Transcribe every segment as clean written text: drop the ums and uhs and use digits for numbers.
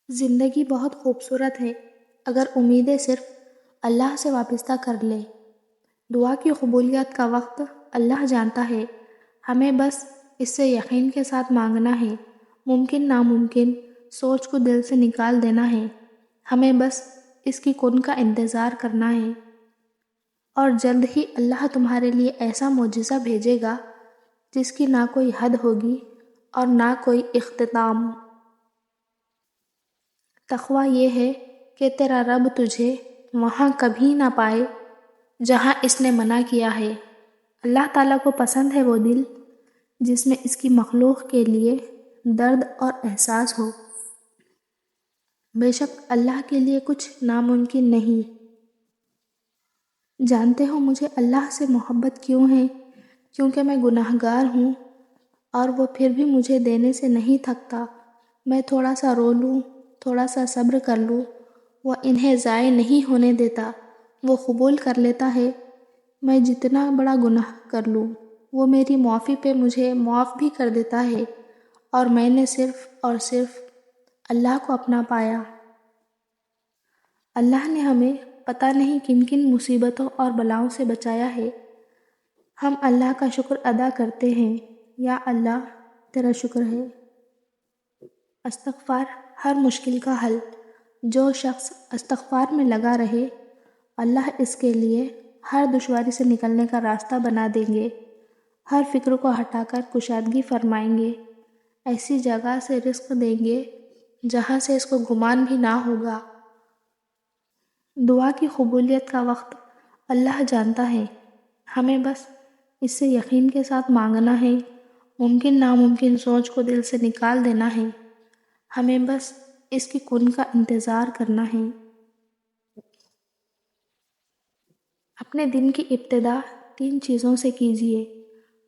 زندگی بہت خوبصورت ہے اگر امیدیں صرف اللہ سے وابستہ کر لے۔ دعا کی قبولیت کا وقت اللہ جانتا ہے، ہمیں بس اس سے یقین کے ساتھ مانگنا ہے۔ ممکن ناممکن سوچ کو دل سے نکال دینا ہے، ہمیں بس اس کی کن کا انتظار کرنا ہے، اور جلد ہی اللہ تمہارے لیے ایسا معجزہ بھیجے گا جس کی نہ کوئی حد ہوگی اور نہ کوئی اختتام۔ تقویٰ یہ ہے کہ تیرا رب تجھے وہاں کبھی نہ پائے جہاں اس نے منع کیا ہے۔ اللہ تعالیٰ کو پسند ہے وہ دل جس میں اس کی مخلوق کے لیے درد اور احساس ہو۔ بے شک اللہ کے لیے کچھ ناممکن نہیں۔ جانتے ہو مجھے اللہ سے محبت کیوں ہے؟ کیونکہ میں گناہگار ہوں اور وہ پھر بھی مجھے دینے سے نہیں تھکتا۔ میں تھوڑا سا رو لوں، تھوڑا سا صبر کر لوں، وہ انہیں ضائع نہیں ہونے دیتا، وہ قبول کر لیتا ہے۔ میں جتنا بڑا گناہ کر لوں وہ میری معافی پہ مجھے معاف بھی کر دیتا ہے، اور میں نے صرف اور صرف اللہ کو اپنا پایا۔ اللہ نے ہمیں پتہ نہیں کن کن مصیبتوں اور بلاؤں سے بچایا ہے۔ ہم اللہ کا شکر ادا کرتے ہیں۔ یا اللہ تیرا شکر ہے۔ استغفار ہر مشکل کا حل۔ جو شخص استغفار میں لگا رہے، اللہ اس کے لیے ہر دشواری سے نکلنے کا راستہ بنا دیں گے، ہر فکر کو ہٹا کر کشادگی فرمائیں گے، ایسی جگہ سے رزق دیں گے جہاں سے اس کو گمان بھی نہ ہوگا۔ دعا کی قبولیت کا وقت اللہ جانتا ہے، ہمیں بس اس سے یقین کے ساتھ مانگنا ہے۔ ممکن ناممکن سوچ کو دل سے نکال دینا ہے، ہمیں بس اس کی کن کا انتظار کرنا ہے۔ اپنے دن کی ابتدا 3 چیزوں سے کیجیے: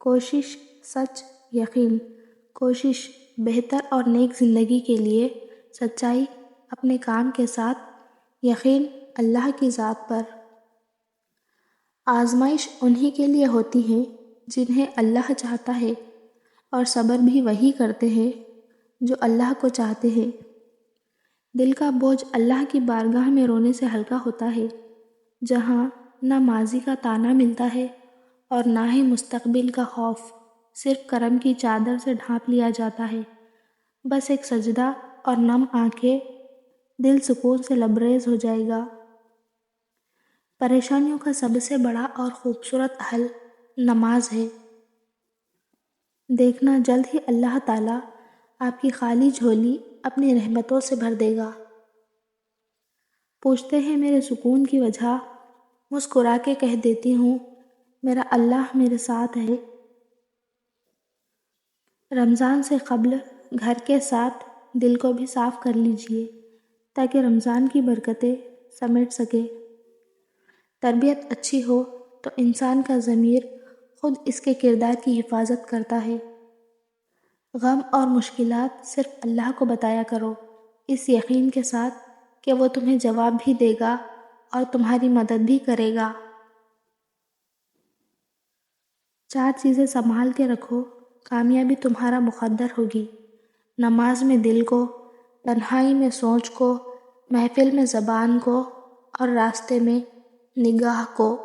کوشش، سچ، یقین۔ کوشش بہتر اور نیک زندگی کے لیے، سچائی اپنے کام کے ساتھ، یقین اللہ کی ذات پر۔ آزمائش انہی کے لیے ہوتی ہے جنہیں اللہ چاہتا ہے، اور صبر بھی وہی کرتے ہیں جو اللہ کو چاہتے ہیں۔ دل کا بوجھ اللہ کی بارگاہ میں رونے سے ہلکا ہوتا ہے، جہاں نہ ماضی کا تانا ملتا ہے اور نہ ہی مستقبل کا خوف، صرف کرم کی چادر سے ڈھانپ لیا جاتا ہے۔ بس ایک سجدہ اور نم آنکھیں، دل سکون سے لبریز ہو جائے گا۔ پریشانیوں کا سب سے بڑا اور خوبصورت حل نماز ہے۔ دیکھنا جلد ہی اللہ تعالیٰ آپ کی خالی جھولی اپنی رحمتوں سے بھر دے گا۔ پوچھتے ہیں میرے سکون کی وجہ، مسکرا کے کہہ دیتی ہوں میرا اللہ میرے ساتھ ہے۔ رمضان سے قبل گھر کے ساتھ دل کو بھی صاف کر لیجئے تاکہ رمضان کی برکتیں سمیٹ سکے۔ تربیت اچھی ہو تو انسان کا ضمیر خود اس کے کردار کی حفاظت کرتا ہے۔ غم اور مشکلات صرف اللہ کو بتایا کرو، اس یقین کے ساتھ کہ وہ تمہیں جواب بھی دے گا اور تمہاری مدد بھی کرے گا۔ 4 چیزیں سنبھال کے رکھو، کامیابی تمہارا مقدر ہوگی۔ نماز میں دل کو، تنہائی میں سوچ کو، محفل میں زبان کو، اور راستے میں نگاہ کو۔